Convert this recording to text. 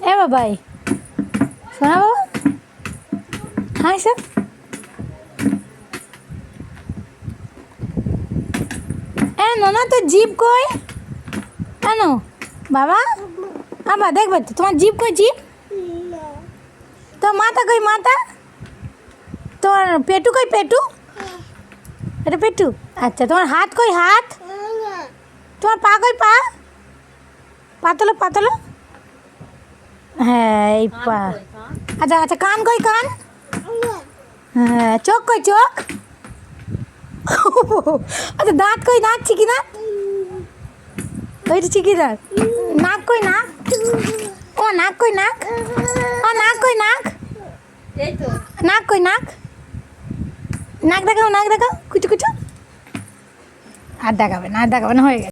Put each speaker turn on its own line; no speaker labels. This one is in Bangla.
এ বাবাই শোনা বাবা হাই স্যার এ নোনা তো জিপ কই কেন বাবা আবার দেখবে তো তোমার জিপ কই জিপ তো মাথা কই মাথা তোমার পেটু কই পেটু এটা পেটু আচ্ছা তোমার হাত কই হাত তোমার পা কই পা পাতলো পাতলো হ্যাঁ এই পা আচ্ছা আচ্ছা কান কই কান হ্যাঁ চোখ কই চোখ আচ্ছা দাঁত কই দাঁত চিকি দাঁত ওইটা চিকি দাঁত নাক কই নাক ও নাক কই নাক ও নাক কই নাক নাক কই নাক নাক দেখাও কুচু কুচু আর দেখাবে না হয়ে গেছে